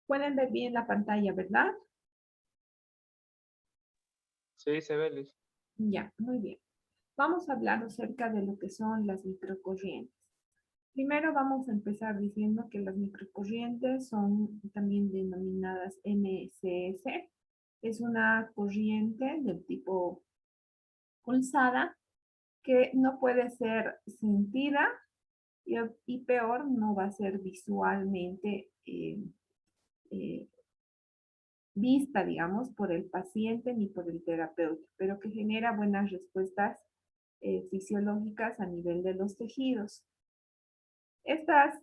Pueden ver bien la pantalla, ¿verdad? Sí, se ve, Liz. Ya, muy bien. Vamos a hablar acerca de lo que son las microcorrientes. Primero vamos a empezar diciendo que las microcorrientes son también denominadas MCS. Es una corriente del tipo pulsada que no puede ser sentida y peor, no va a ser visualmente eh, vista, digamos, por el paciente ni por el terapeuta, pero que genera buenas respuestas fisiológicas a nivel de los tejidos. Estas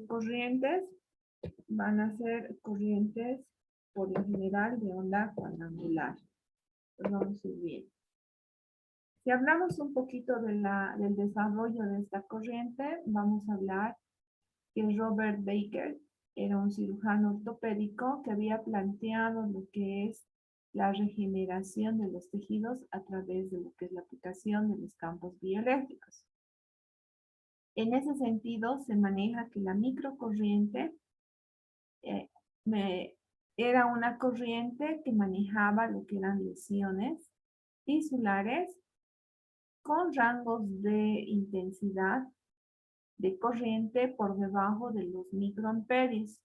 corrientes van a ser corrientes por lo general de onda cuadrangular. Pues vamos a ir bien. Si hablamos un poquito del desarrollo de esta corriente, vamos a hablar que Robert Baker era un cirujano ortopédico que había planteado lo que es la regeneración de los tejidos a través de lo que es la aplicación de los campos bioeléctricos. En ese sentido, se maneja que la microcorriente eh, era una corriente que manejaba lo que eran lesiones tisulares con rangos de intensidad de corriente por debajo de los microamperios.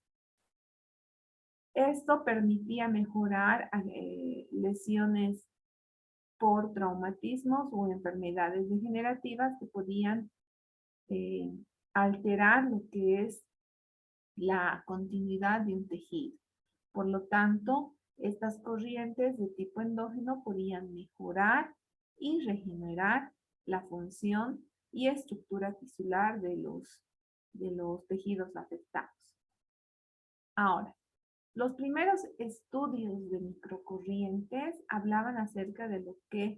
Esto permitía mejorar lesiones por traumatismos o enfermedades degenerativas que podían eh, alterar lo que es la continuidad de un tejido. Por lo tanto, estas corrientes de tipo endógeno podían mejorar y regenerar la función y estructura tisular de los tejidos afectados. Ahora, los primeros estudios de microcorrientes hablaban acerca de lo que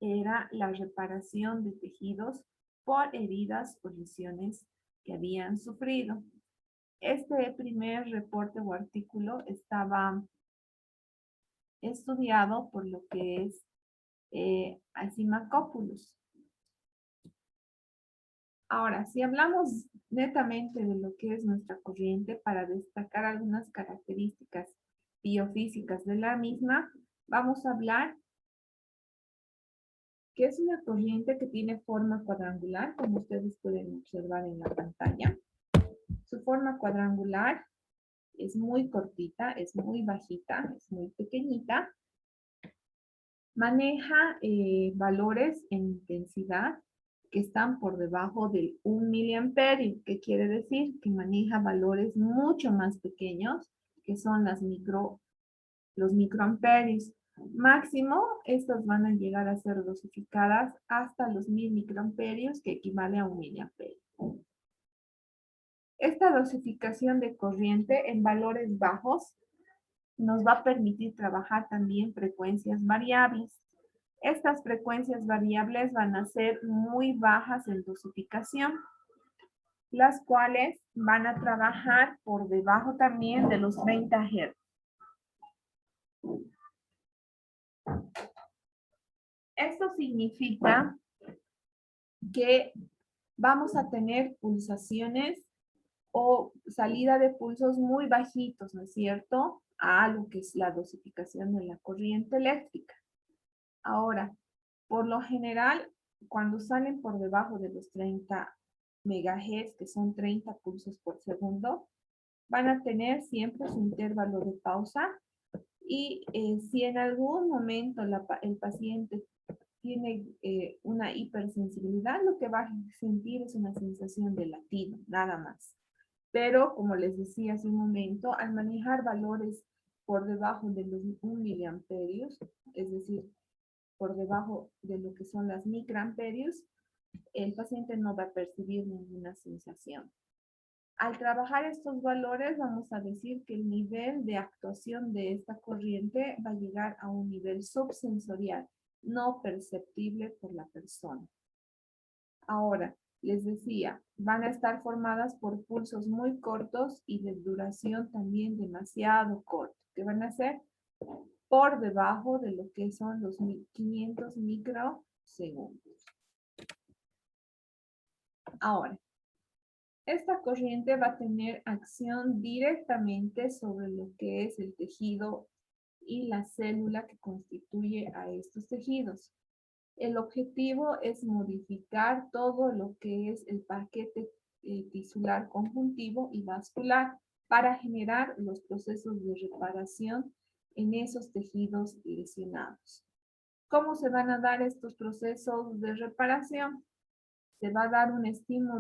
era la reparación de tejidos por heridas o lesiones que habían sufrido. Este primer reporte o artículo estaba estudiado por lo que es Asimakopoulos. Ahora, si hablamos netamente de lo que es nuestra corriente, para destacar algunas características biofísicas de la misma, vamos a hablar que es una corriente que tiene forma cuadrangular, como ustedes pueden observar en la pantalla. Su forma cuadrangular es muy cortita, es muy bajita, es muy pequeñita. Maneja valores en intensidad que están por debajo del 1 miliamperio, que quiere decir que maneja valores mucho más pequeños, que son los microamperios. Máximo, estas van a llegar a ser dosificadas hasta los 1000 microamperios, que equivale a 1 miliamperio. Esta dosificación de corriente en valores bajos nos va a permitir trabajar también frecuencias variables. Estas frecuencias variables van a ser muy bajas en dosificación, las cuales van a trabajar por debajo también de los 30 Hz. Esto significa que vamos a tener pulsaciones o salida de pulsos muy bajitos, ¿no es cierto?, a lo que es la dosificación de la corriente eléctrica. Ahora, por lo general, cuando salen por debajo de los 30 megahertz, que son 30 pulsos por segundo, van a tener siempre su intervalo de pausa y si en algún momento el paciente tiene una hipersensibilidad, lo que va a sentir es una sensación de latido, nada más. Pero, como les decía hace un momento, al manejar valores por debajo de los 1 miliamperios, es decir, por debajo de lo que son las microamperios, el paciente no va a percibir ninguna sensación. Al trabajar estos valores, vamos a decir que el nivel de actuación de esta corriente va a llegar a un nivel subsensorial, no perceptible por la persona. Ahora, les decía, van a estar formadas por pulsos muy cortos y de duración también demasiado corta, que van a ser por debajo de lo que son los 500 microsegundos. Ahora, Esta corriente va a tener acción directamente sobre lo que es el tejido y la célula que constituye a estos tejidos. El objetivo es modificar todo lo que es el paquete tisular conjuntivo y vascular para generar los procesos de reparación en esos tejidos lesionados. ¿Cómo se van a dar estos procesos de reparación? Se va a dar un estímulo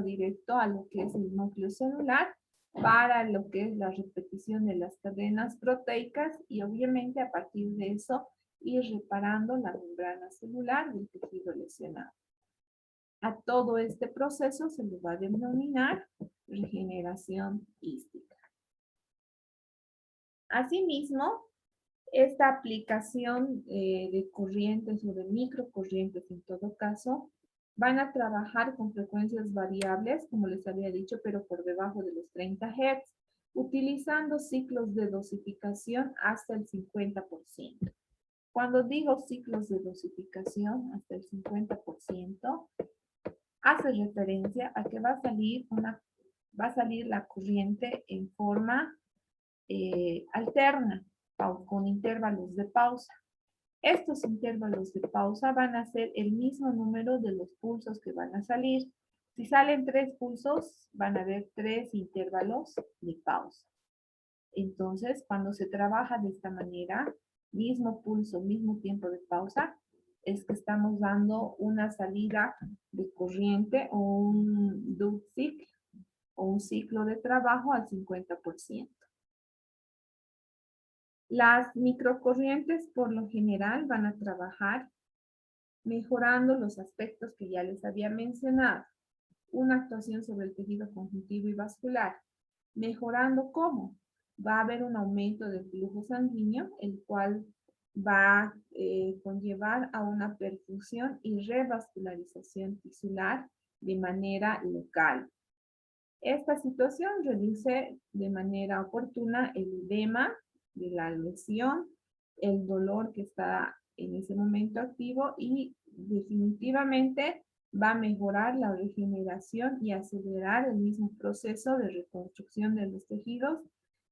directo a lo que es el núcleo celular para lo que es la repetición de las cadenas proteicas y obviamente a partir de eso ir reparando la membrana celular del tejido lesionado. A todo este proceso se le va a denominar regeneración quística. Asimismo, esta aplicación de corrientes o de microcorrientes en todo caso, van a trabajar con frecuencias variables, como les había dicho, pero por debajo de los 30 Hz, utilizando ciclos de dosificación hasta el 50%. Cuando digo ciclos de dosificación hasta el 50%, hace referencia a que va a salir la corriente en forma alterna, con intervalos de pausa. Estos intervalos de pausa van a ser el mismo número de los pulsos que van a salir. Si salen 3 pulsos, van a haber 3 intervalos de pausa. Entonces, cuando se trabaja de esta manera, mismo pulso, mismo tiempo de pausa, es que estamos dando una salida de corriente o un duct cycle o un ciclo de trabajo al 50%. Las microcorrientes por lo general van a trabajar mejorando los aspectos que ya les había mencionado. Una actuación sobre el tejido conjuntivo y vascular. Mejorando ¿cómo? Va a haber un aumento del flujo sanguíneo, el cual va a conllevar a una perfusión y revascularización tisular de manera local. Esta situación reduce de manera oportuna el edema de la lesión, el dolor que está en ese momento activo y definitivamente va a mejorar la regeneración y acelerar el mismo proceso de reconstrucción de los tejidos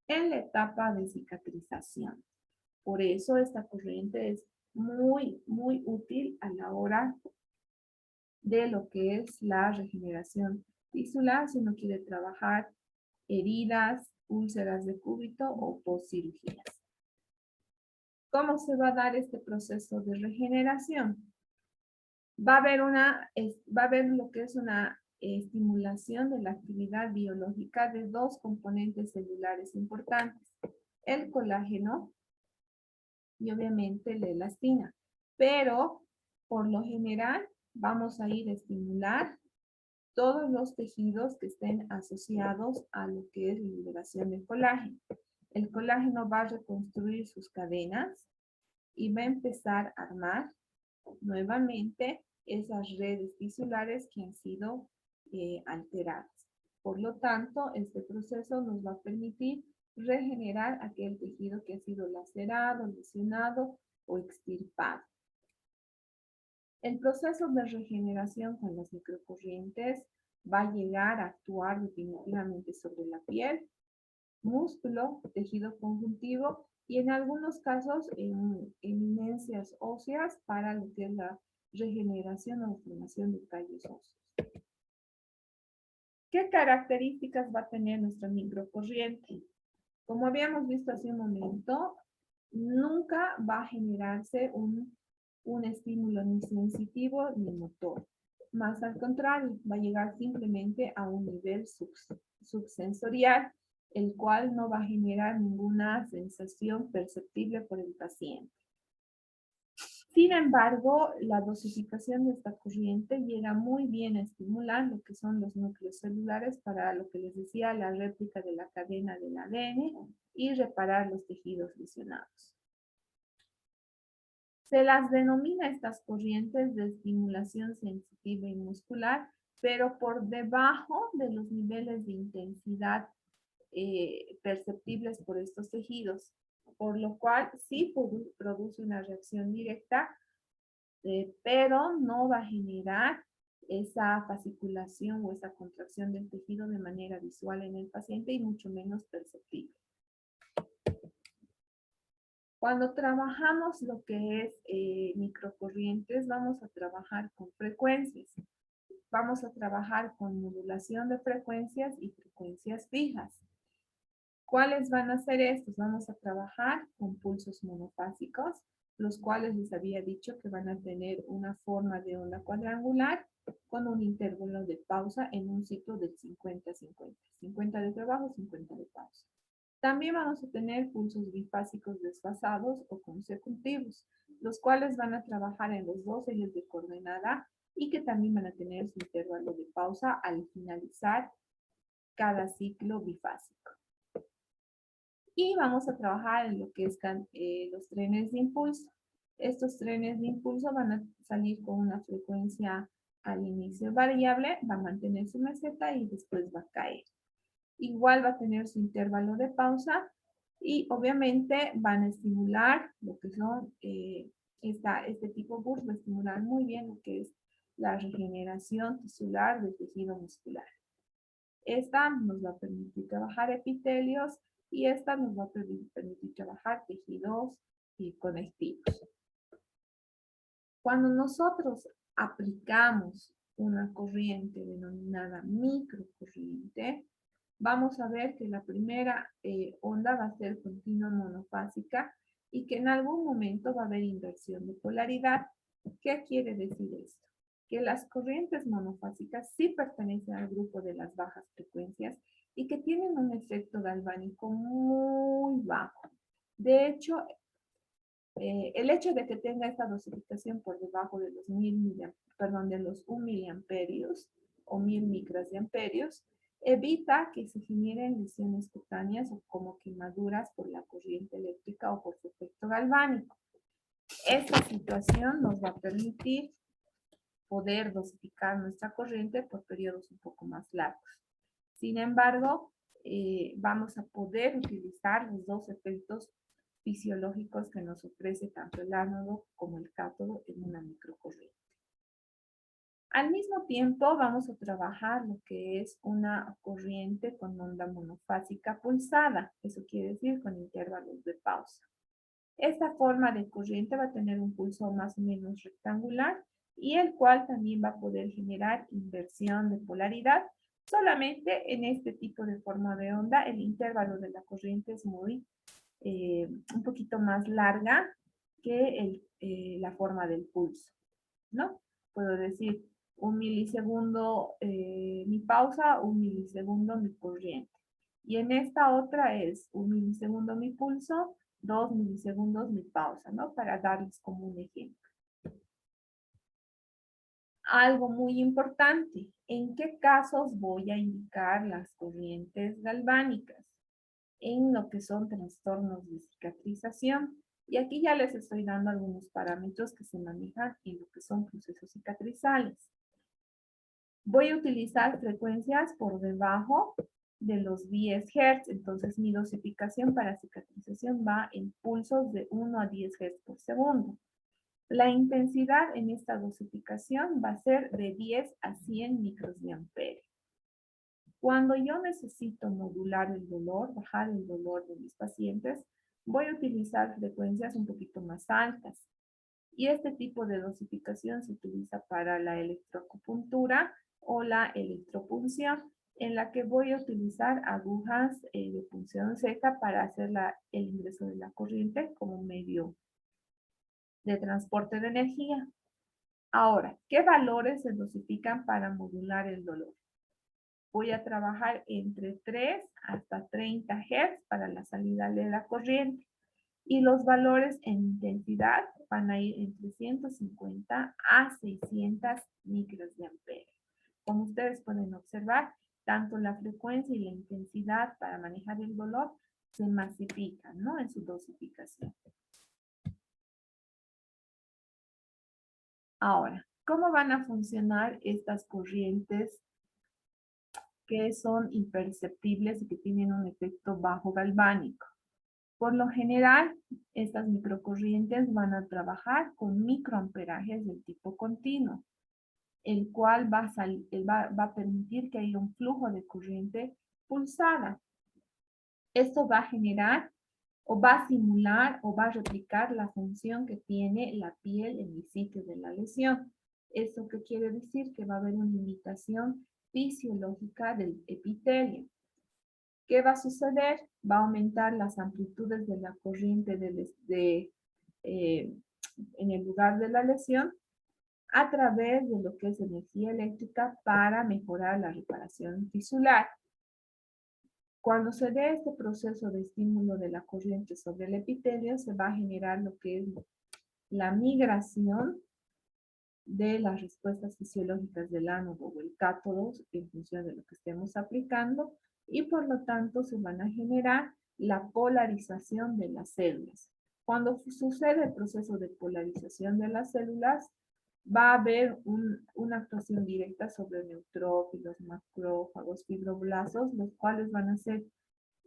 en la etapa de cicatrización. Por eso esta corriente es muy, muy útil a la hora de lo que es la regeneración tisular si uno quiere trabajar heridas, úlceras de cúbito o postcirugías. ¿Cómo se va a dar este proceso de regeneración? Va a haber lo que es una estimulación de la actividad biológica de 2 componentes celulares importantes, el colágeno y obviamente la elastina. Pero por lo general vamos a ir a estimular todos los tejidos que estén asociados a lo que es la liberación del colágeno. El colágeno va a reconstruir sus cadenas y va a empezar a armar nuevamente esas redes tisulares que han sido alteradas. Por lo tanto, este proceso nos va a permitir regenerar aquel tejido que ha sido lacerado, lesionado o extirpado. El proceso de regeneración con las microcorrientes va a llegar a actuar definitivamente sobre la piel, músculo, tejido conjuntivo y en algunos casos en eminencias óseas para lo que es la regeneración o formación de callos óseos. ¿Qué características va a tener nuestra microcorriente? Como habíamos visto hace un momento, nunca va a generarse un estímulo ni sensitivo ni motor. Más al contrario, va a llegar simplemente a un nivel subsensorial, el cual no va a generar ninguna sensación perceptible por el paciente. Sin embargo, la dosificación de esta corriente llega muy bien a estimular lo que son los núcleos celulares para lo que les decía, la réplica de la cadena del ADN y reparar los tejidos lesionados. Se las denomina estas corrientes de estimulación sensitiva y muscular, pero por debajo de los niveles de intensidad perceptibles por estos tejidos, por lo cual sí produce una reacción directa, pero no va a generar esa fasciculación o esa contracción del tejido de manera visual en el paciente y mucho menos perceptible. Cuando trabajamos lo que es microcorrientes, vamos a trabajar con frecuencias. Vamos a trabajar con modulación de frecuencias y frecuencias fijas. ¿Cuáles van a ser estos? Vamos a trabajar con pulsos monofásicos, los cuales les había dicho que van a tener una forma de onda cuadrangular con un intervalo de pausa en un ciclo del 50-50. 50 de trabajo, 50 de pausa. También vamos a tener pulsos bifásicos desfasados o consecutivos, los cuales van a trabajar en los dos ejes de coordenada y que también van a tener su intervalo de pausa al finalizar cada ciclo bifásico. Y vamos a trabajar en lo que están los trenes de impulso. Estos trenes de impulso van a salir con una frecuencia al inicio variable, va a mantener su meseta y después va a caer. Igual va a tener su intervalo de pausa y obviamente van a estimular lo que son, este tipo BURS va a estimular muy bien lo que es la regeneración tisular del tejido muscular. Esta nos va a permitir trabajar epitelios y esta nos va a permitir trabajar tejidos conectivos. Cuando nosotros aplicamos una corriente denominada microcorriente, vamos a ver que la primera onda va a ser continua monofásica y que en algún momento va a haber inversión de polaridad. ¿Qué quiere decir esto? Que las corrientes monofásicas sí pertenecen al grupo de las bajas frecuencias y que tienen un efecto galvánico muy bajo. De hecho, el hecho de que tenga esta dosificación por debajo de los 1 miliamperios o 1000 micras de amperios, evita que se generen lesiones cutáneas o como quemaduras por la corriente eléctrica o por su efecto galvánico. Esta situación nos va a permitir poder dosificar nuestra corriente por periodos un poco más largos. Sin embargo, vamos a poder utilizar los dos efectos fisiológicos que nos ofrece tanto el ánodo como el cátodo en una microcorriente. Al mismo tiempo vamos a trabajar lo que es una corriente con onda monofásica pulsada, eso quiere decir con intervalos de pausa. Esta forma de corriente va a tener un pulso más o menos rectangular y el cual también va a poder generar inversión de polaridad. Solamente en este tipo de forma de onda el intervalo de la corriente es un poquito más larga que la forma del pulso, ¿no? Puedo decir 1 milisegundo mi pausa, 1 milisegundo mi corriente. Y en esta otra es 1 milisegundo mi pulso, 2 milisegundos mi pausa, ¿no? Para darles como un ejemplo. Algo muy importante, ¿en qué casos voy a indicar las corrientes galvánicas? En lo que son trastornos de cicatrización. Y aquí ya les estoy dando algunos parámetros que se manejan en lo que son procesos cicatrizales. Voy a utilizar frecuencias por debajo de los 10 Hz, entonces mi dosificación para cicatrización va en pulsos de 1 a 10 Hz por segundo. La intensidad en esta dosificación va a ser de 10 a 100 micros de amperio. Cuando yo necesito modular el dolor, bajar el dolor de mis pacientes, voy a utilizar frecuencias un poquito más altas. Y este tipo de dosificación se utiliza para la electroacupuntura o la electropunción, en la que voy a utilizar agujas de punción seca para hacer el ingreso de la corriente como medio de transporte de energía. Ahora, ¿qué valores se dosifican para modular el dolor? Voy a trabajar entre 3 hasta 30 Hz para la salida de la corriente. Y los valores en intensidad van a ir entre 150 a 600 micros de amperio. Como ustedes pueden observar, tanto la frecuencia y la intensidad para manejar el dolor se masifican, ¿no? En su dosificación. Ahora, ¿cómo van a funcionar estas corrientes que son imperceptibles y que tienen un efecto bajo galvánico? Por lo general, estas microcorrientes van a trabajar con microamperajes del tipo continuo. el cual va a permitir que haya un flujo de corriente pulsada. Esto va a generar o va a simular o va a replicar la función que tiene la piel en el sitio de la lesión. ¿Esto qué quiere decir? Que va a haber una imitación fisiológica del epitelio. ¿Qué va a suceder? Va a aumentar las amplitudes de la corriente en el lugar de la lesión a través de lo que es energía eléctrica para mejorar la reparación tisular. Cuando se dé este proceso de estímulo de la corriente sobre el epitelio, se va a generar lo que es la migración de las respuestas fisiológicas del ánodo o el cátodo en función de lo que estemos aplicando y por lo tanto se van a generar la polarización de las células. Cuando sucede el proceso de polarización de las células, va a haber una actuación directa sobre neutrófilos, macrófagos, fibroblastos, los cuales van a ser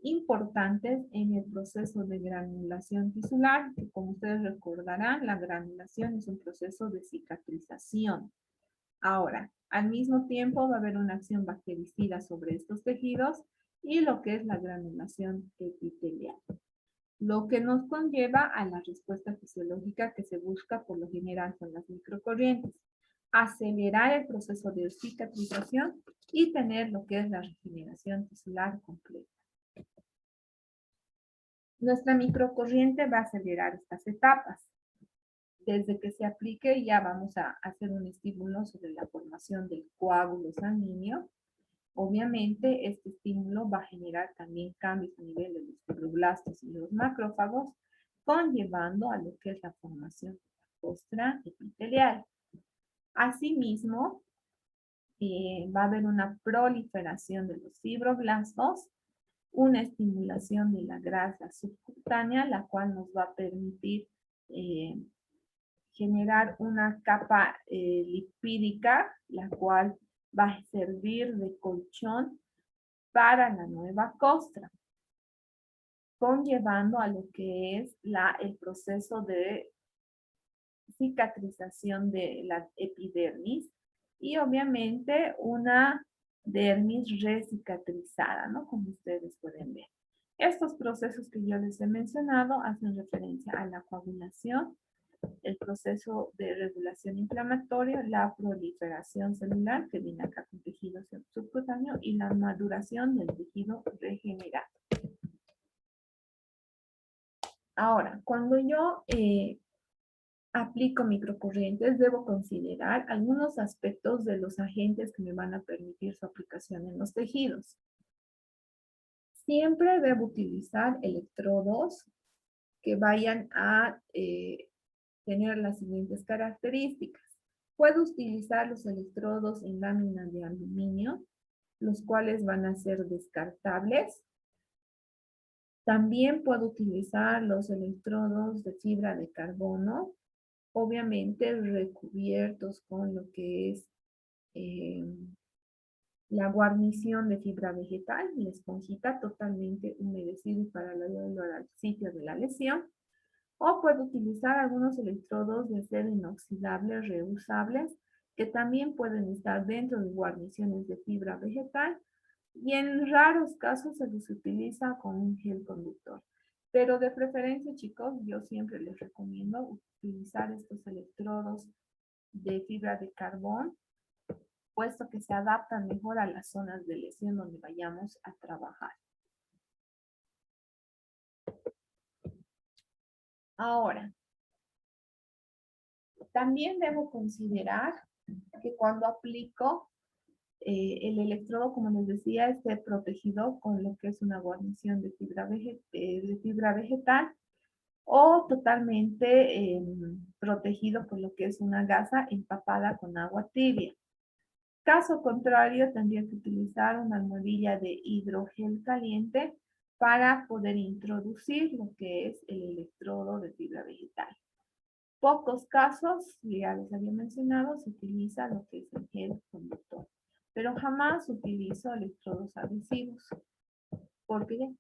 importantes en el proceso de granulación tisular, que como ustedes recordarán, la granulación es un proceso de cicatrización. Ahora, al mismo tiempo va a haber una acción bactericida sobre estos tejidos y lo que es la granulación epitelial. Lo que nos conlleva a la respuesta fisiológica que se busca por lo general son las microcorrientes. Acelerar el proceso de cicatrización y tener lo que es la regeneración tisular completa. Nuestra microcorriente va a acelerar estas etapas. Desde que se aplique ya vamos a hacer un estímulo sobre la formación del coágulo sanguíneo. Obviamente este estímulo va a generar también cambios a nivel de los fibroblastos y los macrófagos, conllevando a lo que es la formación de la costra epitelial. Asimismo, va a haber una proliferación de los fibroblastos, una estimulación de la grasa subcutánea, la cual nos va a permitir generar una capa lipídica, la cual va a servir de colchón para la nueva costra, conllevando a lo que es el proceso de cicatrización de la epidermis y obviamente una dermis recicatrizada, ¿no? Como ustedes pueden ver. Estos procesos que yo les he mencionado hacen referencia a la coagulación, el proceso de regulación inflamatoria, la proliferación celular, que viene acá con tejido subcutáneo, y la maduración del tejido regenerado. Ahora, cuando yo aplico microcorrientes, debo considerar algunos aspectos de los agentes que me van a permitir su aplicación en los tejidos. Siempre debo utilizar electrodos que vayan a tener las siguientes características. Puedo utilizar los electrodos en láminas de aluminio, los cuales van a ser descartables. También puedo utilizar los electrodos de fibra de carbono, obviamente recubiertos con lo que es la guarnición de fibra vegetal, la esponjita totalmente humedecida y paralelo al sitio de la lesión. O puedo utilizar algunos electrodos de acero inoxidable reusables que también pueden estar dentro de guarniciones de fibra vegetal y en raros casos se les utiliza con un gel conductor. Pero de preferencia, chicos, yo siempre les recomiendo utilizar estos electrodos de fibra de carbón, puesto que se adaptan mejor a las zonas de lesión donde vayamos a trabajar. Ahora, también debo considerar que cuando aplico el electrodo, como les decía, esté protegido con lo que es una guarnición de fibra vegetal o totalmente protegido por lo que es una gasa empapada con agua tibia. Caso contrario, tendría que utilizar una almohadilla de hidrogel caliente para poder introducir lo que es el electrodo de fibra vegetal. Pocos casos, ya les había mencionado, se utiliza lo que es el gel conductor, pero jamás utilizo electrodos adhesivos. ¿Por qué?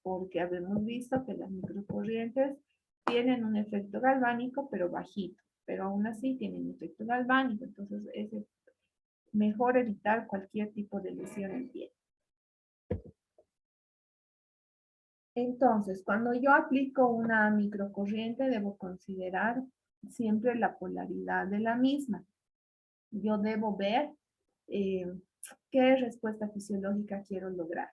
Porque habíamos visto que las microcorrientes tienen un efecto galvánico, pero bajito, pero aún así tienen efecto galvánico, entonces ese mejor evitar cualquier tipo de lesión en piel. Entonces, cuando yo aplico una microcorriente, debo considerar siempre la polaridad de la misma. Yo debo ver qué respuesta fisiológica quiero lograr.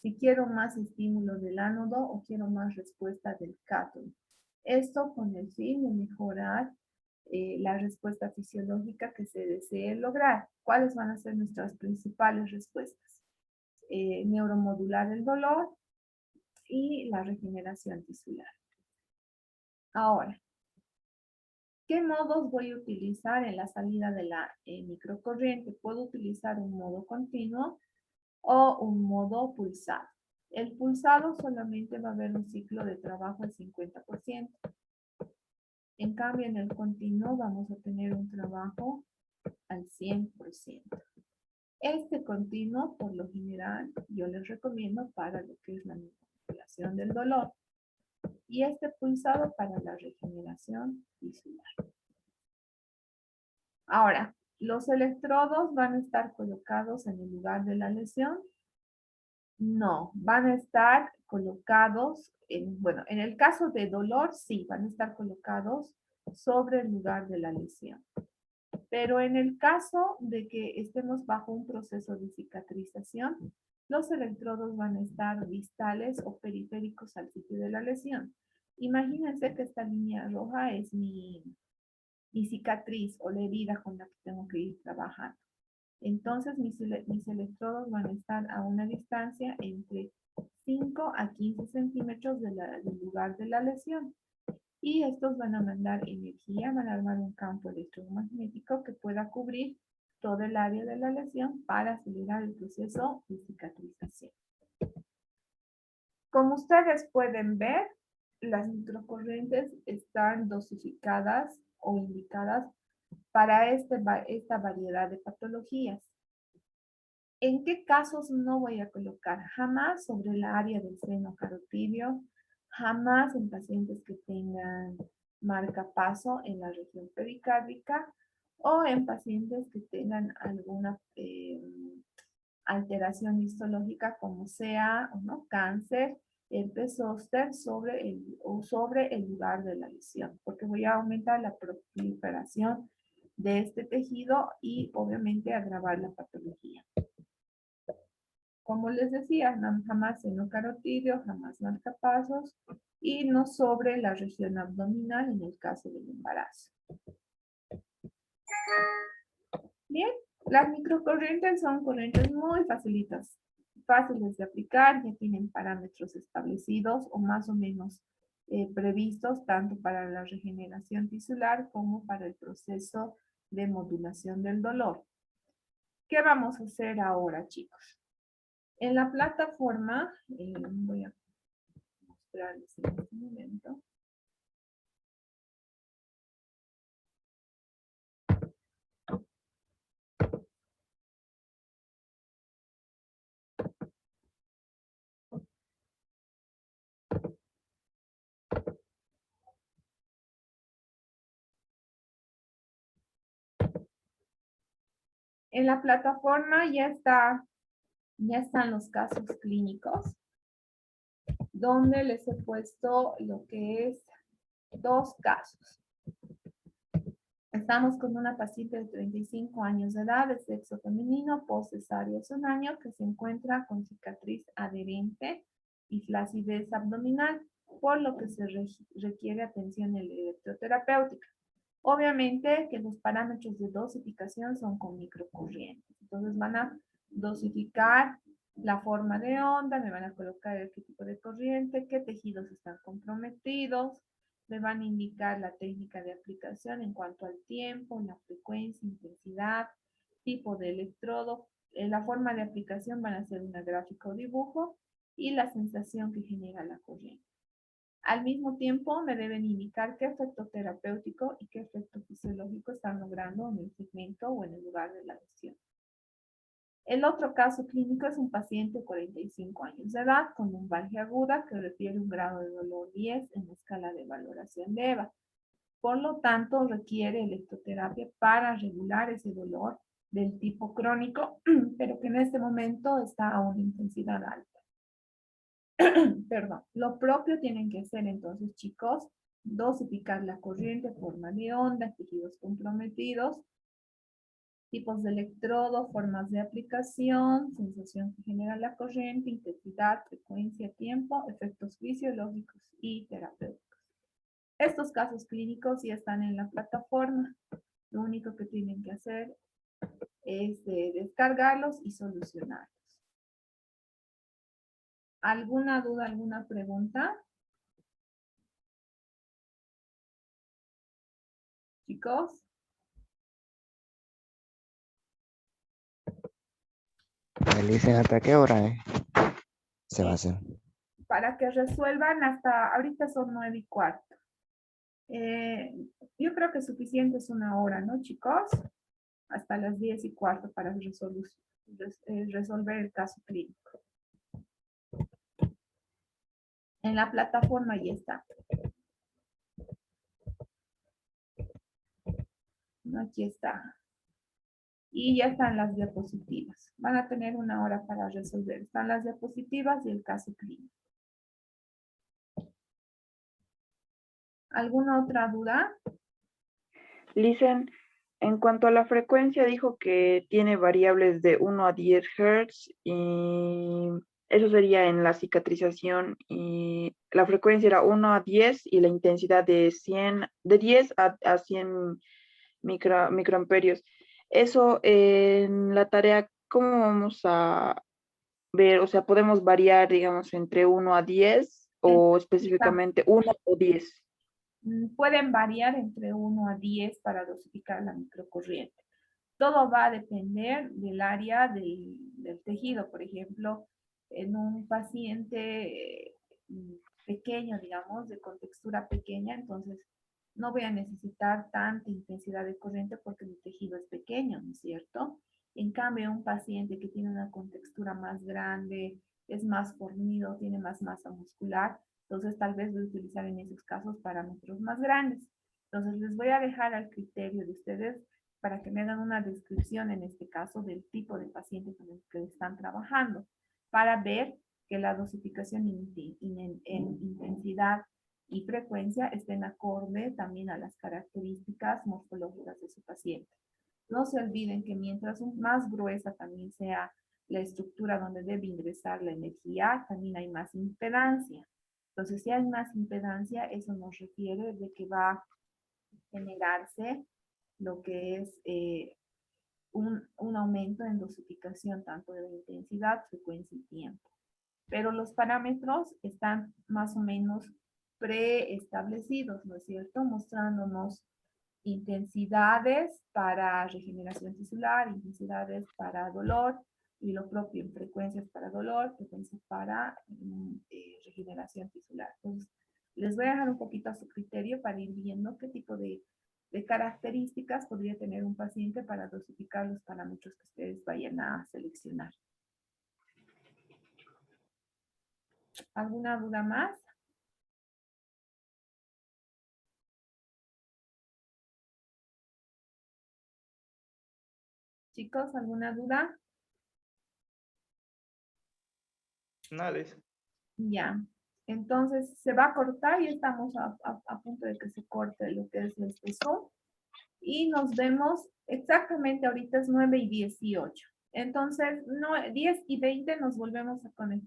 Si quiero más estímulo del ánodo o quiero más respuesta del cátodo. Esto con el fin de mejorar la respuesta fisiológica que se desee lograr. ¿Cuáles van a ser nuestras principales respuestas? Neuromodular el dolor y la regeneración tisular. Ahora, ¿qué modos voy a utilizar en la salida de la microcorriente? Puedo utilizar un modo continuo o un modo pulsado. El pulsado solamente va a haber un ciclo de trabajo al 50%. En cambio, en el continuo vamos a tener un trabajo al 100%. Este continuo, por lo general, yo les recomiendo para lo que es la manipulación del dolor. Y este pulsado para la regeneración tisular. Ahora, ¿los electrodos van a estar colocados en el lugar de la lesión? No, van a estar colocados, en el caso de dolor, sí, van a estar colocados sobre el lugar de la lesión. Pero en el caso de que estemos bajo un proceso de cicatrización, los electrodos van a estar distales o periféricos al sitio de la lesión. Imagínense que esta línea roja es mi cicatriz o la herida con la que tengo que ir trabajando. Entonces mis electrodos van a estar a una distancia entre 5 a 15 centímetros del lugar de la lesión. Y estos van a mandar energía, van a armar un campo electromagnético que pueda cubrir todo el área de la lesión para acelerar el proceso de cicatrización. Como ustedes pueden ver, las microcorrientes están dosificadas o indicadas para esta variedad de patologías. ¿En qué casos no voy a colocar? Jamás sobre el área del seno carotidio, jamás en pacientes que tengan marcapaso en la región pericárdica o en pacientes que tengan alguna alteración histológica como sea cáncer, herpes zóster sobre el lugar de la lesión, porque voy a aumentar la proliferación de este tejido y obviamente agravar la patología. Como les decía, jamás seno carotidio, jamás marcapasos y no sobre la región abdominal en el caso del embarazo. Bien, las microcorrientes son corrientes muy facilitas, fáciles de aplicar, ya tienen parámetros establecidos o más o menos previstos tanto para la regeneración tisular como para el proceso de modulación del dolor. ¿Qué vamos a hacer ahora, chicos? En la plataforma, voy a mostrarles en este momento. En la plataforma ya están los casos clínicos, donde les he puesto lo que es 2 casos. Estamos con una paciente de 35 años de edad, de sexo femenino, post-cesárea hace un año, que se encuentra con cicatriz adherente y flacidez abdominal, por lo que se requiere atención electroterapéutica. Obviamente que los parámetros de dosificación son con microcorrientes. Entonces van a dosificar la forma de onda, me van a colocar qué tipo de corriente, qué tejidos están comprometidos, me van a indicar la técnica de aplicación en cuanto al tiempo, la frecuencia, intensidad, tipo de electrodo. La forma de aplicación van a ser una gráfica o dibujo y la sensación que genera la corriente. Al mismo tiempo, me deben indicar qué efecto terapéutico y qué efecto fisiológico están logrando en el segmento o en el lugar de la lesión. El otro caso clínico es un paciente de 45 años de edad con lumbalgia aguda que refiere un grado de dolor 10 en la escala de valoración de EVA. Por lo tanto, requiere electroterapia para regular ese dolor del tipo crónico, pero que en este momento está a una intensidad alta. Perdón. Lo propio tienen que hacer entonces, chicos, dosificar la corriente, forma de onda, tejidos comprometidos, tipos de electrodo, formas de aplicación, sensación que genera la corriente, intensidad, frecuencia, tiempo, efectos fisiológicos y terapéuticos. Estos casos clínicos ya están en la plataforma. Lo único que tienen que hacer es descargarlos y solucionarlos. ¿Alguna duda, alguna pregunta? Chicos. ¿Me dicen hasta qué hora se va a hacer? Para que resuelvan hasta, ahorita son 9:15. Yo creo que suficiente es una hora, ¿no, chicos? Hasta las 10:15 para resolver el caso clínico. En la plataforma ya está. Aquí está. Y ya están las diapositivas. Van a tener una hora para resolver. Están las diapositivas y el caso clínico. ¿Alguna otra duda? Listen, en cuanto a la frecuencia, dijo que tiene variables de 1 a 10 Hz y eso sería en la cicatrización, y la frecuencia era 1 a 10 y la intensidad de 10 a 100 microamperios. Eso en la tarea, ¿cómo vamos a ver? O sea, podemos variar, digamos, entre 1 a 10 o específicamente 1 o 10. Pueden variar entre 1 a 10 para dosificar la microcorriente. Todo va a depender del área del tejido. Por ejemplo, en un paciente pequeño, digamos, de contextura pequeña, entonces no voy a necesitar tanta intensidad de corriente porque mi tejido es pequeño, ¿no es cierto? En cambio, un paciente que tiene una contextura más grande, es más fornido, tiene más masa muscular, entonces tal vez voy a utilizar en esos casos parámetros más grandes. Entonces les voy a dejar al criterio de ustedes para que me hagan una descripción en este caso del tipo de paciente con el que están trabajando, para ver que la dosificación en intensidad y frecuencia estén acorde también a las características morfológicas de su paciente. No se olviden que mientras más gruesa también sea la estructura donde debe ingresar la energía, también hay más impedancia. Entonces, si hay más impedancia, eso nos refiere de que va a generarse lo que es un aumento en dosificación tanto de la intensidad, frecuencia y tiempo. Pero los parámetros están más o menos preestablecidos, ¿no es cierto? Mostrándonos intensidades para regeneración tisular, intensidades para dolor, y lo propio en frecuencias para dolor, frecuencias para regeneración tisular. Entonces, les voy a dejar un poquito a su criterio para ir viendo qué tipo de características podría tener un paciente para dosificar los parámetros que ustedes vayan a seleccionar. ¿Alguna duda más? Chicos, ¿alguna duda? Nada. Ya. Entonces se va a cortar y estamos a punto de que se corte lo que es este Zoom. Y nos vemos exactamente ahorita es 9:18. Entonces, 10:20 nos volvemos a conectar.